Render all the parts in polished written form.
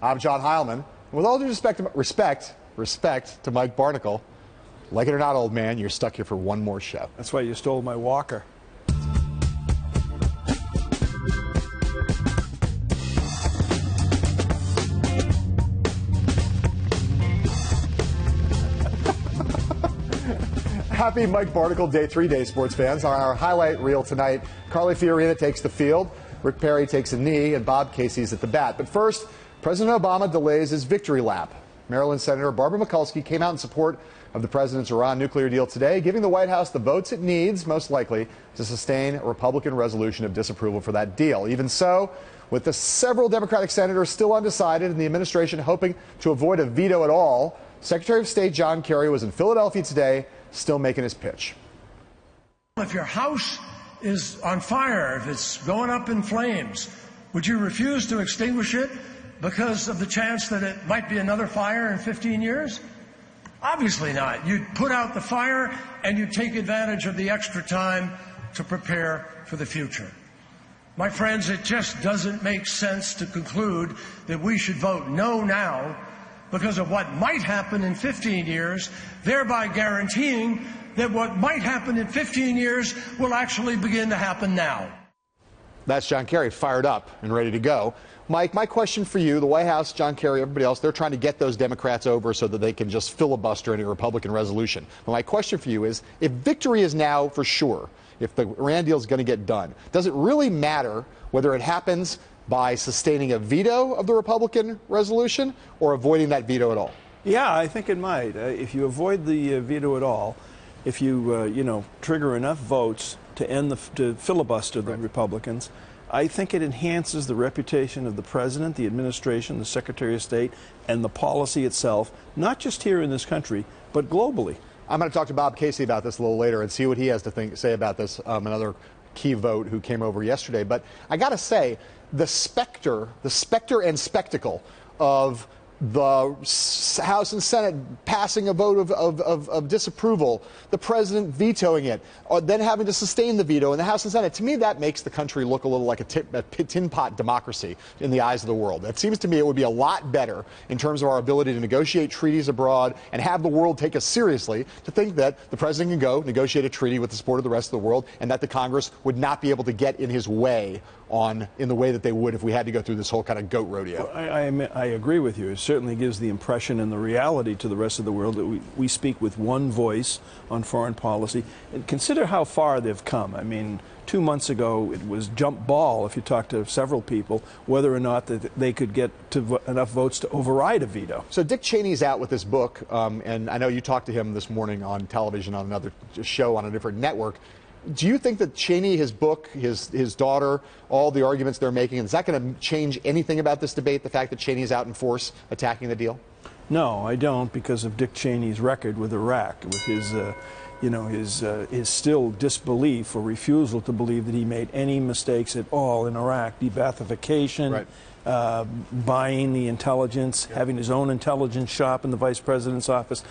I'm John Heilemann. With all due respect to Mike Barnicle, like it or not, old man, you're stuck here for one more show. That's why you stole my walker. Happy Mike Barnicle Day 3 Day, sports fans. On our highlight reel tonight, Carly Fiorina takes the field, Rick Perry takes a knee, and Bob Casey's at the bat. But first, President Obama delays his victory lap. Maryland Senator Barbara Mikulski came out in support of the president's Iran nuclear deal today, giving the White House the votes it needs, most likely, to sustain a Republican resolution of disapproval for that deal. Even so, with the several Democratic senators still undecided and the administration hoping to avoid a veto at all, Secretary of State John Kerry was in Philadelphia today, still making his pitch. If your house is on fire, if it's going up in flames, would you refuse to extinguish it because of the chance that it might be another fire in 15 years? Obviously not. You'd put out the fire and you'd take advantage of the extra time to prepare for the future. My friends, it just doesn't make sense to conclude that we should vote no now because of what might happen in 15 years, thereby guaranteeing that what might happen in 15 years will actually begin to happen now. That's John Kerry, fired up and ready to go. Mike, my question for you, the White House, John Kerry, everybody else, they're trying to get those Democrats over so that they can just filibuster any Republican resolution. But my question for you is, if victory is now for sure, if the Iran deal is going to get done, does it really matter whether it happens by sustaining a veto of the Republican resolution or avoiding that veto at all? Yeah, I think it might. If you avoid the veto at all, if you trigger enough votes to end to filibuster the Republicans, I think it enhances the reputation of the president, the administration, the Secretary of State, and the policy itself, not just here in this country, but globally. I'm going to talk to Bob Casey about this a little later and see what he has to say about this, another key vote who came over yesterday. But I got to say, the specter and spectacle of the House and Senate passing a vote of disapproval, the president vetoing it, or then having to sustain the veto in the House and Senate, to me that makes the country look a little like a tin pot democracy in the eyes of the world. It seems to me it would be a lot better in terms of our ability to negotiate treaties abroad and have the world take us seriously to think that the president can go negotiate a treaty with the support of the rest of the world and that the Congress would not be able to get in his way in the way that they would if we had to go through this whole kind of goat rodeo. Well, I agree with you. It certainly gives the impression and the reality to the rest of the world that we speak with one voice on foreign policy. And consider how far they've come. I mean, 2 months ago it was jump ball, if you talk to several people, whether or not that they could get to enough votes to override a veto. So Dick Cheney's out with this book, and I know you talked to him this morning on television on another show on a different network. Do you think that Cheney, his book, his daughter, all the arguments they're making, is that going to change anything about this debate, the fact that Cheney's out in force attacking the deal? No, I don't, because of Dick Cheney's record with Iraq, with his still disbelief or refusal to believe that he made any mistakes at all in Iraq, de-Baathification, right. Buying the intelligence, having his own intelligence shop in the vice president's office.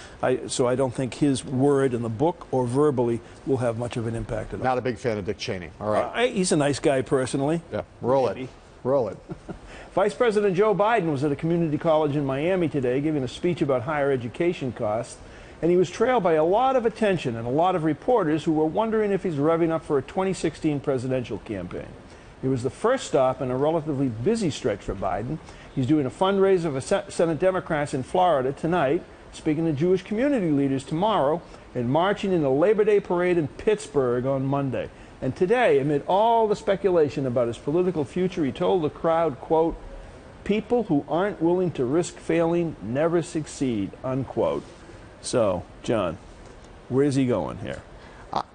So I don't think his word in the book or verbally will have much of an impact at all. Not a big fan of Dick Cheney. All right. He's a nice guy personally. Yeah, roll Maybe. it. Roll it. Vice President Joe Biden was at a community college in Miami today giving a speech about higher education costs, and he was trailed by a lot of attention and a lot of reporters who were wondering if he's revving up for a 2016 presidential campaign. It was the first stop in a relatively busy stretch for Biden. He's doing a fundraiser for Senate Democrats in Florida tonight, speaking to Jewish community leaders tomorrow, and marching in the Labor Day parade in Pittsburgh on Monday. And today, amid all the speculation about his political future, he told the crowd, quote, "People who aren't willing to risk failing never succeed," unquote. So, John, where's he going here?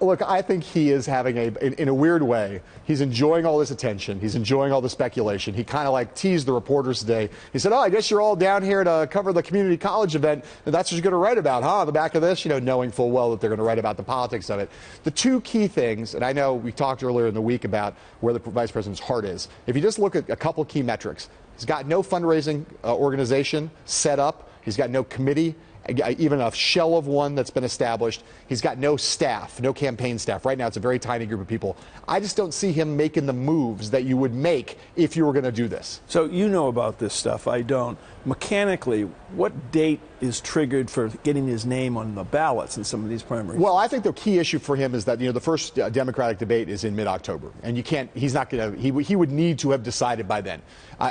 Look, I think he is having in a weird way, he's enjoying all this attention. He's enjoying all the speculation. He kind of like teased the reporters today. He said, "Oh, I guess you're all down here to cover the community college event. And that's what you're going to write about, huh? On the back of this," knowing full well that they're going to write about the politics of it. The two key things, and I know we talked earlier in the week about where the vice president's heart is. If you just look at a couple key metrics, he's got no fundraising organization set up. He's got no committee. even a shell of one that's been established. He's got no staff, no campaign staff. Right now, it's a very tiny group of people. I just don't see him making the moves that you would make if you were going to do this. So you know about this stuff. I don't. Mechanically, what date is triggered for getting his name on the ballots in some of these primaries? Well, I think the key issue for him is that, the first Democratic debate is in mid-October, and he's not going to, he would need to have decided by then.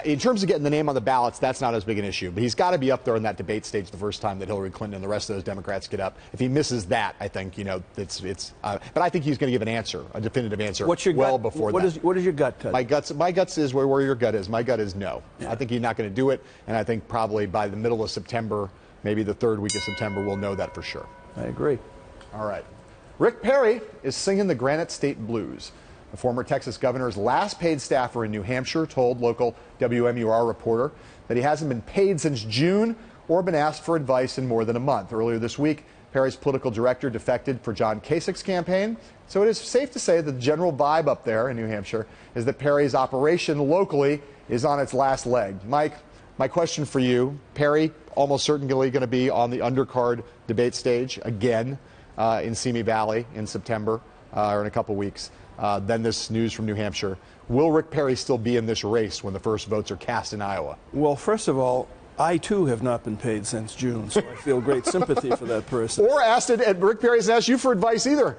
In terms of getting the name on the ballots, that's not as big an issue, but he's got to be up there in that debate stage the first time that Hillary Clinton and the rest of those Democrats get up. If he misses that, I think, but I think he's going to give an answer, a definitive answer. What's your well gut? Before what that. What is your gut tell you? My guts is where your gut is. My gut is no. Yeah. I think he's not going to do it, and I think probably by the middle of September, maybe the third week of September, we'll know that for sure. I agree. All right. Rick Perry is singing the Granite State Blues. The former Texas governor's last paid staffer in New Hampshire told local WMUR reporter that he hasn't been paid since June or been asked for advice in more than a month. Earlier this week, Perry's political director defected for John Kasich's campaign. So it is safe to say that the general vibe up there in New Hampshire is that Perry's operation locally is on its last leg. Mike, my question for you, Perry almost certainly going to be on the undercard debate stage again in Simi Valley in September or in a couple weeks. Then this news from New Hampshire. Will Rick Perry still be in this race when the first votes are cast in Iowa? Well, first of all, I, too, have not been paid since June, so I feel great sympathy for that person. Or asked it, and Rick Perry hasn't asked you for advice either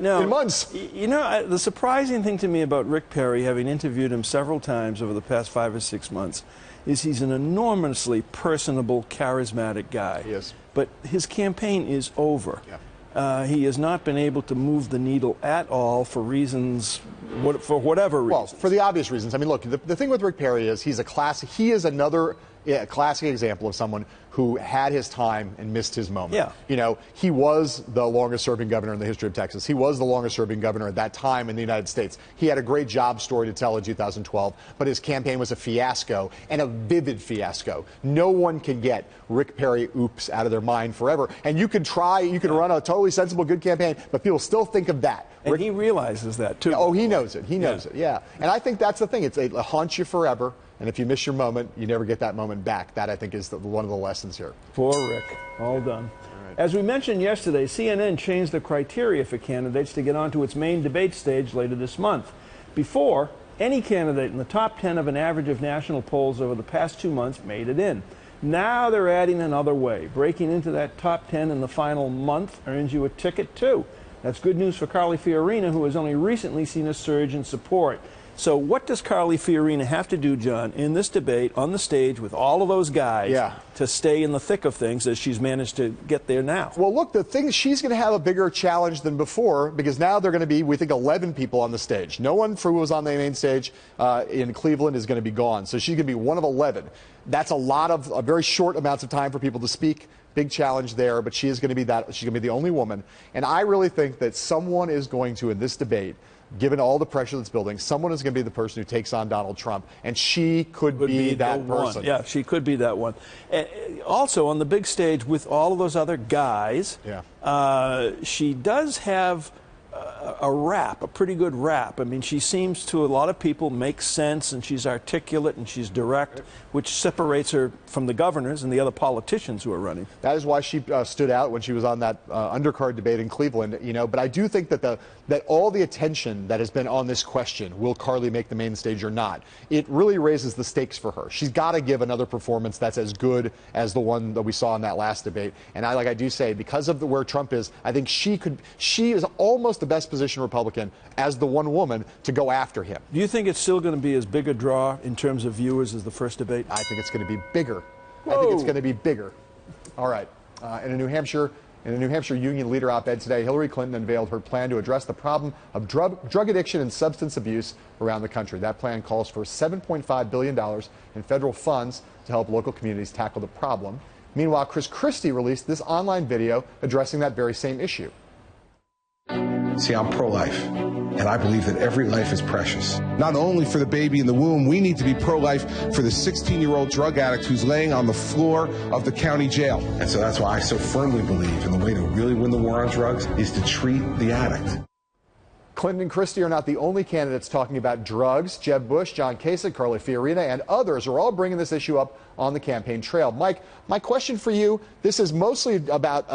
no, in months. The surprising thing to me about Rick Perry, having interviewed him several times over the past 5 or 6 months, is he's an enormously personable, charismatic guy. He is. But his campaign is over. Yeah. He has not been able to move the needle at all for reasons, for whatever reason. Well, for the obvious reasons. I mean, look, the thing with Rick Perry is he is another classic example of someone who had his time and missed his moment. Yeah. He was the longest serving governor in the history of Texas. He was the longest serving governor at that time in the United States. He had a great job story to tell in 2012, but his campaign was a fiasco, and a vivid fiasco. No one can get Rick Perry oops out of their mind forever. And you can run a totally sensible, good campaign, but people still think of that. And he realizes that, too. Oh, he knows it. He knows it, yeah. And I think that's the thing. It haunts you forever. And if you miss your moment, you never get that moment back. That, I think, is one of the lessons here. Poor Rick. All done. All right. As we mentioned yesterday, CNN changed the criteria for candidates to get onto its main debate stage later this month. Before, any candidate in the top 10 of an average of national polls over the past 2 months made it in. Now they're adding another way. Breaking into that top 10 in the final month earns you a ticket, too. That's good news for Carly Fiorina, who has only recently seen a surge in support. So what does Carly Fiorina have to do, John, in this debate on the stage with all of those guys to stay in the thick of things as she's managed to get there now? Well, look, the thing is she's going to have a bigger challenge than before because now they're going to be, we think, 11 people on the stage. No one who was on the main stage in Cleveland is going to be gone. So she's going to be one of 11. That's a very short amounts of time for people to speak. Big challenge there, but she is going to be she's going to be the only woman. And I really think that someone is going to, in this debate, given all the pressure that's building, someone is going to be the person who takes on Donald Trump, and she could be that person. Yeah, she could be that one. Also, on the big stage with all of those other guys, she does have a pretty good rap. I mean, she seems to a lot of people make sense, and she's articulate and she's direct, which separates her from the governors and the other politicians who are running. That is why she stood out when she was on that undercard debate in Cleveland. But I do think that that all the attention that has been on this question, will Carly make the main stage or not, it really raises the stakes for her. She's got to give another performance that's as good as the one that we saw in that last debate. And I do say, because of where Trump is, I think she is almost the best positioned Republican as the one woman to go after him. Do you think it's still going to be as big a draw in terms of viewers as the first debate? I think it's going to be bigger. Whoa. I think it's going to be bigger. All right. In a New Hampshire Union Leader op-ed today, Hillary Clinton unveiled her plan to address the problem of drug addiction and substance abuse around the country. That plan calls for $7.5 billion in federal funds to help local communities tackle the problem. Meanwhile, Chris Christie released this online video addressing that very same issue. See, I'm pro-life, and I believe that every life is precious. Not only for the baby in the womb, we need to be pro-life for the 16-year-old drug addict who's laying on the floor of the county jail. And so that's why I so firmly believe in the way to really win the war on drugs is to treat the addict. Clinton and Christie are not the only candidates talking about drugs. Jeb Bush, John Kasich, Carly Fiorina, and others are all bringing this issue up on the campaign trail. Mike, my question for you, this is mostly about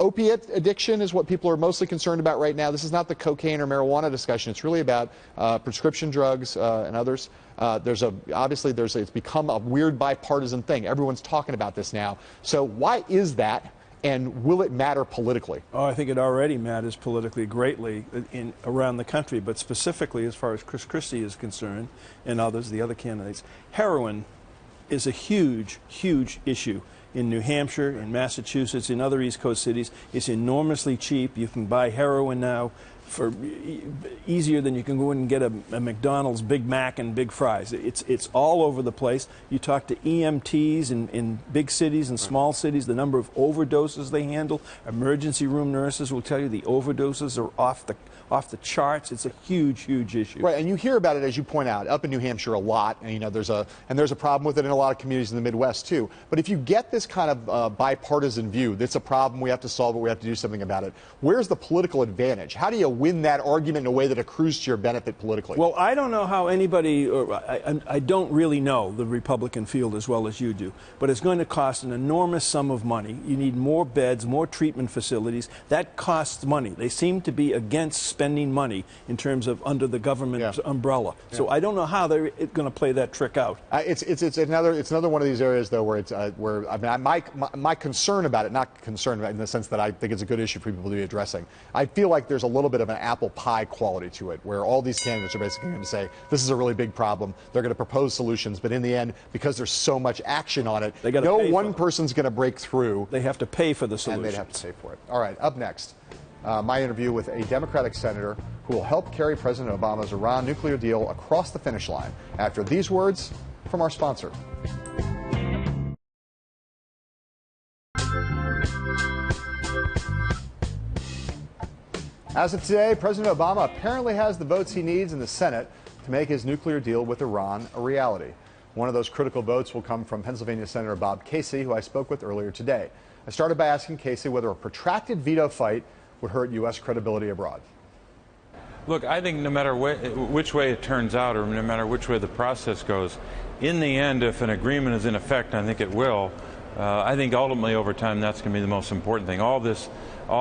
opiate addiction is what people are mostly concerned about right now. This is not the cocaine or marijuana discussion. It's really about prescription drugs and others. It's become a weird bipartisan thing. Everyone's talking about this now. So why is that? And will it matter politically? Oh, I think it already matters politically greatly around the country, but specifically as far as Chris Christie is concerned and others, the other candidates. Heroin is a huge, huge issue in New Hampshire, in Massachusetts, in other East Coast cities. It's enormously cheap. You can buy heroin now for easier than you can go in and get a McDonald's Big Mac and big fries. It's all over the place. You talk to EMTs in big cities and small cities, the number of overdoses they handle. Emergency room nurses will tell you the overdoses are off the charts. It's a huge, huge issue. Right, and you hear about it, as you point out, up in New Hampshire a lot, and there's a problem with it in a lot of communities in the Midwest too. But if you get this kind of bipartisan view, that's a problem, we have to solve it, we have to do something about it. Where's the political advantage? How do you win that argument in a way that accrues to your benefit politically? Well, I don't know how anybody, I don't really know the Republican field as well as you do, but it's going to cost an enormous sum of money. You need more beds, more treatment facilities. That costs money. They seem to be against spending money in terms of under the government's umbrella. Yeah. So I don't know how they're going to play that trick out. It's another one of these areas though where my concern about it, not concern in the sense that I think it's a good issue for people to be addressing. I feel like there's a little bit of an apple pie quality to it, where all these candidates are basically going to say this is a really big problem. They're going to propose solutions, but in the end, because there's so much action on it, no one person's going to break through. They have to pay for the solution. And they'd have to pay for it. All right, up next, my interview with a Democratic senator who will help carry President Obama's Iran nuclear deal across the finish line. After these words from our sponsor. As of today, President Obama apparently has the votes he needs in the Senate to make his nuclear deal with Iran a reality. One of those critical votes will come from Pennsylvania Senator Bob Casey, who I spoke with earlier today. I started by asking Casey whether a protracted veto fight would hurt U.S. credibility abroad. Look, I think no matter which way it turns out, or no matter which way the process goes, in the end, if an agreement is in effect, and I think it will, I think ultimately over time that's going to be the most important thing. All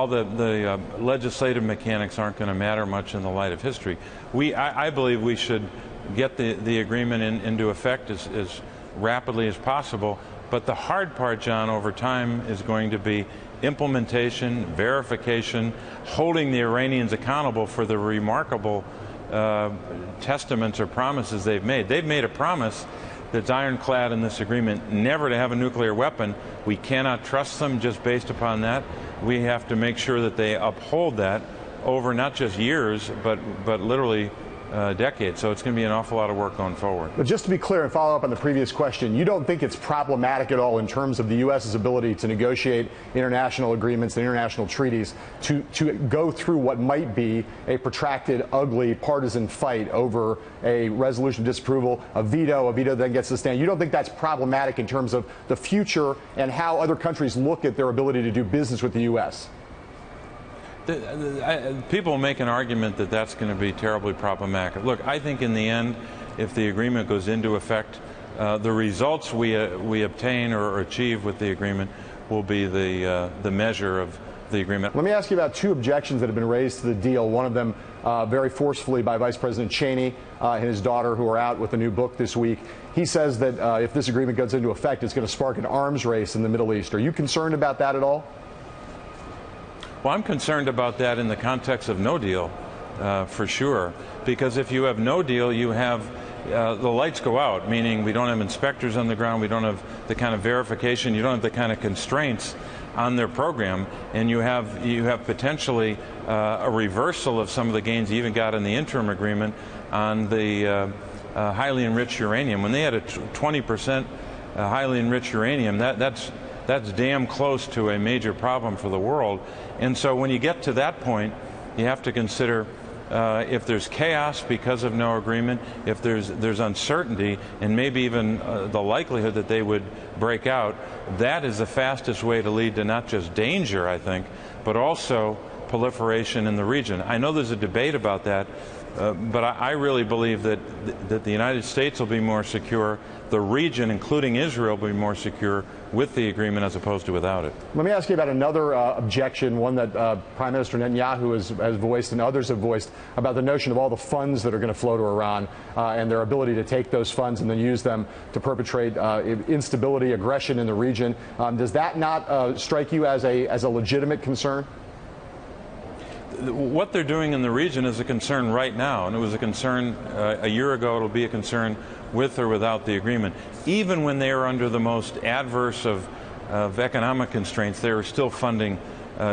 the legislative mechanics aren't going to matter much in the light of history. I believe we should get the agreement into effect as rapidly as possible. But the hard part, John, over time is going to be implementation, verification, holding the Iranians accountable for the remarkable testaments or promises they've made. They've made a promise that's ironclad in this agreement, never to have a nuclear weapon. We cannot trust them just based upon that. We have to make sure that they uphold that over not just years, but literally decades. So it's going to be an awful lot of work going forward. But just to be clear and follow up on the previous question, you don't think it's problematic at all in terms of the U.S.'s ability to negotiate international agreements and international treaties to go through what might be a protracted, ugly, partisan fight over a resolution of disapproval, a veto that gets to stand. You don't think that's problematic in terms of the future and how other countries look at their ability to do business with the U.S.? People make an argument that that's going to be terribly problematic. Look, I think in the end, if the agreement goes into effect, the results we obtain or achieve with the agreement will be the measure of the agreement. Let me ask you about two objections that have been raised to the deal. One of them very forcefully by Vice President Cheney and his daughter, who are out with a new book this week. He says that if this agreement goes into effect, it's going to spark an arms race in the Middle East. Are you concerned about that at all? Well, I'm concerned about that in the context of no deal, for sure, because if you have no deal, you have the lights go out, meaning we don't have inspectors on the ground, we don't have the kind of verification, you don't have the kind of constraints on their program, and you have potentially a reversal of some of the gains you even got in the interim agreement on the highly enriched uranium. When they had a 20% highly enriched uranium, that's damn close to a major problem for the world. And so when you get to that point, you have to consider if there's chaos because of no agreement, if there's uncertainty, and maybe even the likelihood that they would break out, that is the fastest way to lead to not just danger, I think, but also proliferation in the region. I know there's a debate about that, but I really believe that the United States will be more secure, the region, including Israel, will be more secure with the agreement as opposed to without it. Let me ask you about another objection, one that Prime Minister Netanyahu has voiced and others have voiced, about the notion of all the funds that are going to flow to Iran and their ability to take those funds and then use them to perpetrate instability, aggression in the region. Does that not strike you as a legitimate concern? What they're doing in the region is a concern right now, and it was a concern a year ago. It'll be a concern with or without the agreement. Even when they are under the most adverse of economic constraints, they are still funding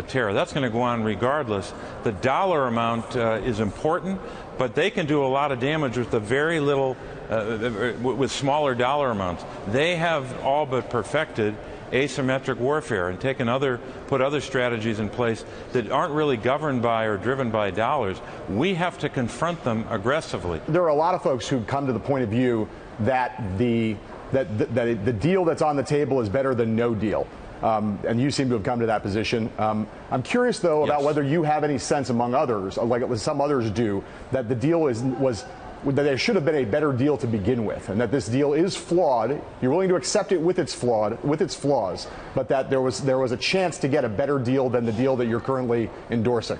terror. That's going to go on regardless. The dollar amount is important, but they can do a lot of damage with the very little, with smaller dollar amounts. They have all but perfected asymmetric warfare and put other strategies in place that aren't really governed by or driven by dollars. We have to confront them aggressively. There are a lot of folks who come to the point of view that the deal that's on the table is better than no deal. And you seem to have come to that position. I'm curious, though, about whether you have any sense among others, like some others do, that the deal that there should have been a better deal to begin with, and that this deal is flawed. You're willing to accept it with its flaws, but that there was a chance to get a better deal than the deal that you're currently endorsing.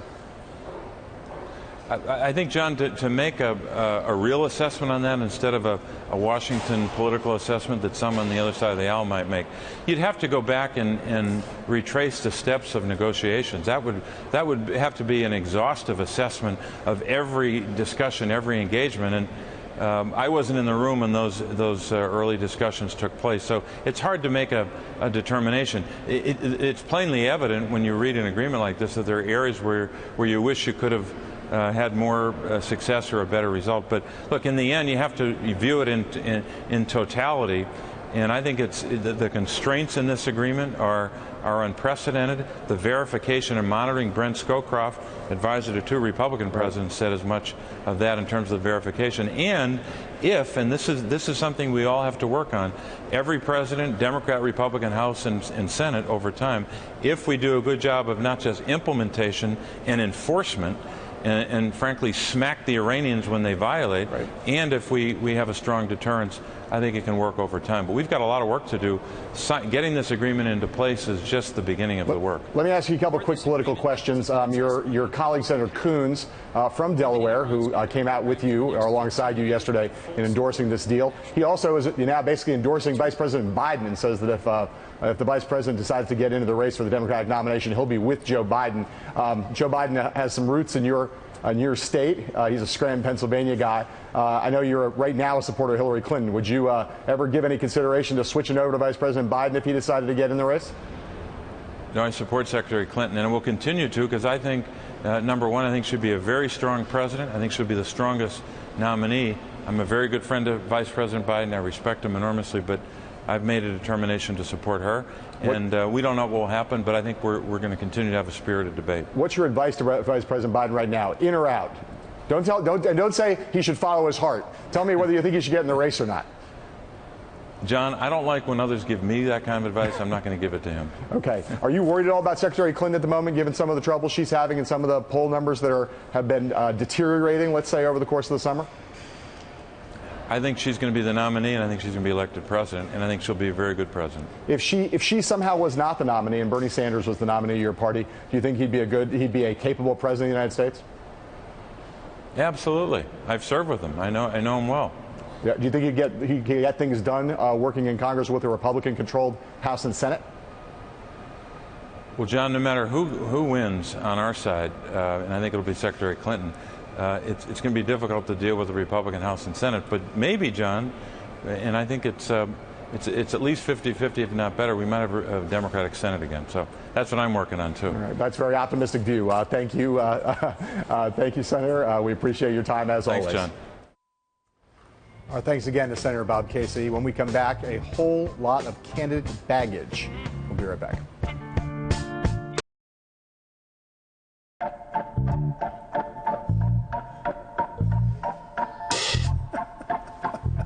I think, John, to make a real assessment on that instead of a Washington political assessment that some on the other side of the aisle might make, you'd have to go back and retrace the steps of negotiations. That would have to be an exhaustive assessment of every discussion, every engagement. And I wasn't in the room when those early discussions took place, so it's hard to make a determination. It's plainly evident when you read an agreement like this that there are areas where you wish you could have had more success or a better result. But look, in the end, you have to view it in totality. And I think it's the constraints in this agreement are unprecedented. The verification and monitoring, Brent Scowcroft, advisor to two Republican presidents, said as much of that in terms of verification. And this is something we all have to work on, every president, Democrat, Republican, House, and Senate over time, if we do a good job of not just implementation and enforcement, and frankly smack the Iranians when they violate, and if we have a strong deterrence, I think it can work over time. But we've got a lot of work to do. Getting this agreement into place is just the beginning of the work. Let me ask you a couple quick political questions. Your colleague, Senator Coons, from Delaware, who came out with you or alongside you yesterday in endorsing this deal, he also is now basically endorsing Vice President Biden and says that if the vice president decides to get into the race for the Democratic nomination, he'll be with Joe Biden. Joe Biden has some roots in your state. He's a Scranton, Pennsylvania guy. I know you're right now a supporter of Hillary Clinton. Would you ever give any consideration to switching over to Vice President Biden if he decided to get in the race? No, I support Secretary Clinton, and I will continue to, because I think, number one, I think she'd be a very strong president. I think she'll be the strongest nominee. I'm a very good friend of Vice President Biden. I respect him enormously, but I've made a determination to support her, and we don't know what will happen, but I think we're going to continue to have a spirited debate. What's your advice to Vice President Biden right now, in or out? Don't say he should follow his heart. Tell me whether you think he should get in the race or not. John, I don't like when others give me that kind of advice. I'm not going to give it to him. Okay. Are you worried at all about Secretary Clinton at the moment, given some of the trouble she's having and some of the poll numbers that have been deteriorating, let's say, over the course of the summer? I think she's going to be the nominee, and I think she's going to be elected president, and I think she'll be a very good president. If she somehow was not the nominee and Bernie Sanders was the nominee of your party, do you think he'd be a capable president of the United States? Absolutely. I've served with him. I know him well. Yeah. Do you think he'd get things done working in Congress with a Republican-controlled House and Senate? Well, John, no matter who wins on our side, and I think it'll be Secretary Clinton, it's going to be difficult to deal with the Republican House and Senate. But maybe, John, and I think it's at least 50-50, if not better, we might have a Democratic Senate again. So that's what I'm working on, too. All right. That's a very optimistic view. Thank you. Thank you, Senator. We appreciate your time, as always. Thanks, John. All right, thanks again to Senator Bob Casey. When we come back, a whole lot of candidate baggage. We'll be right back.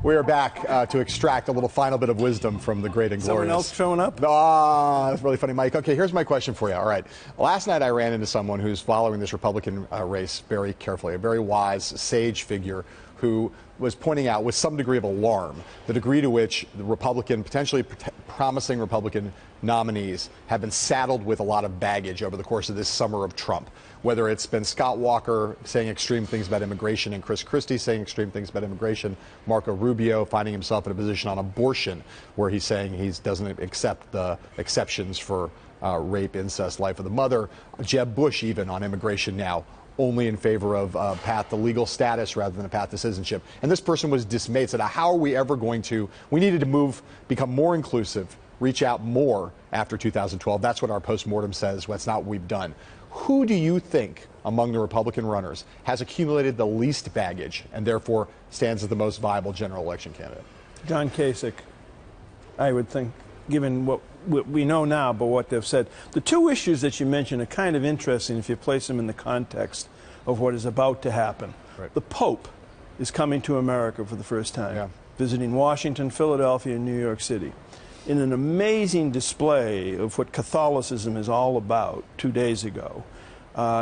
We are back to extract a little final bit of wisdom from the great and glorious. Someone else showing up? Ah, that's really funny, Mike. Okay, here's my question for you. All right. Last night I ran into someone who's following this Republican race very carefully, a very wise, sage figure who was pointing out with some degree of alarm the degree to which the potentially promising Republican nominees have been saddled with a lot of baggage over the course of this summer of Trump. Whether it's been Scott Walker saying extreme things about immigration and Chris Christie saying extreme things about immigration, Marco Rubio finding himself in a position on abortion where he's saying he doesn't accept the exceptions for rape, incest, life of the mother, Jeb Bush even on immigration now, only in favor of a path to legal status rather than a path to citizenship. And this person was dismayed, said, how are we ever going to, we needed to become more inclusive, reach out more after 2012. That's what our postmortem says. That's not what we've done. Who do you think among the Republican runners has accumulated the least baggage and therefore stands as the most viable general election candidate? John Kasich, I would think, given what we know now, but what they've said. The two issues that you mentioned are kind of interesting if you place them in the context of what is about to happen. Right. The Pope is coming to America for the first time, visiting Washington, Philadelphia, and New York City. In an amazing display of what Catholicism is all about 2 days ago,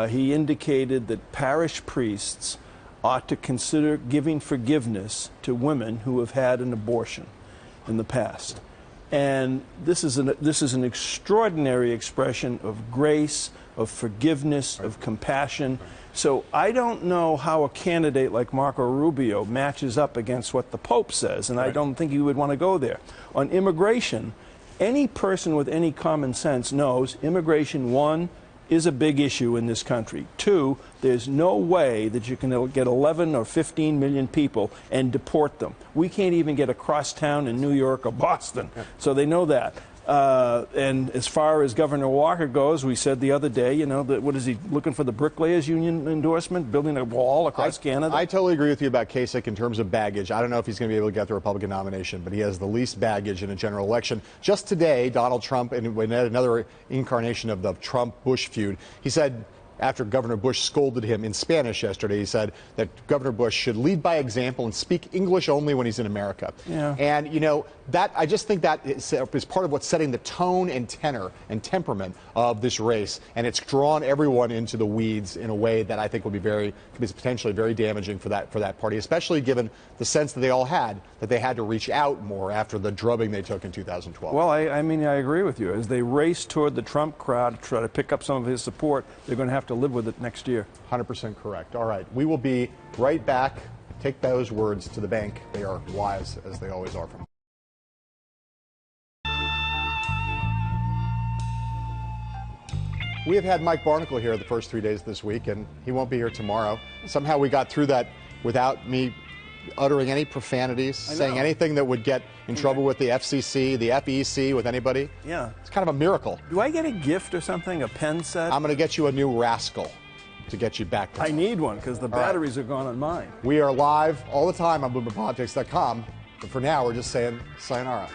he indicated that parish priests ought to consider giving forgiveness to women who have had an abortion in the past. And this is an extraordinary expression of grace, of forgiveness, of compassion. So I don't know how a candidate like Marco Rubio matches up against what the Pope says, and I don't think you would want to go there. On immigration, any person with any common sense knows immigration, one, is a big issue in this country. Two, there's no way that you can get 11 or 15 million people and deport them. We can't even get across town in New York or Boston. So they know that. And as far as Governor Walker goes, we said the other day, you know, that what is he looking for, the Bricklayers Union endorsement, building a wall across Canada? I totally agree with you about Kasich in terms of baggage. I don't know if he's going to be able to get the Republican nomination, but he has the least baggage in a general election. Just today, Donald Trump, and another incarnation of the Trump-Bush feud, he said, after Governor Bush scolded him in Spanish yesterday, he said that Governor Bush should lead by example and speak English only when he's in America. Yeah. And, you know, that I just think that is part of what's setting the tone and tenor and temperament of this race. And it's drawn everyone into the weeds in a way that I think will be potentially very damaging for that party, especially given the sense that they all had that they had to reach out more after the drubbing they took in 2012. Well, I mean, I agree with you. As they race toward the Trump crowd to try to pick up some of his support, they're going to have to live with it next year. 100% correct. All right. We will be right back. Take those words to the bank. They are wise, as they always are from. We have had Mike Barnicle here the first 3 days this week, and he won't be here tomorrow. Somehow we got through that without me uttering any profanities, saying anything that would get in trouble with the FCC, the FEC, with anybody. Yeah. It's kind of a miracle. Do I get a gift or something, a pen set? I'm going to get you a new Rascal to get you back to I need one because the batteries are gone on mine. We are live all the time on BloombergPolitics.com, but for now we're just saying sayonara.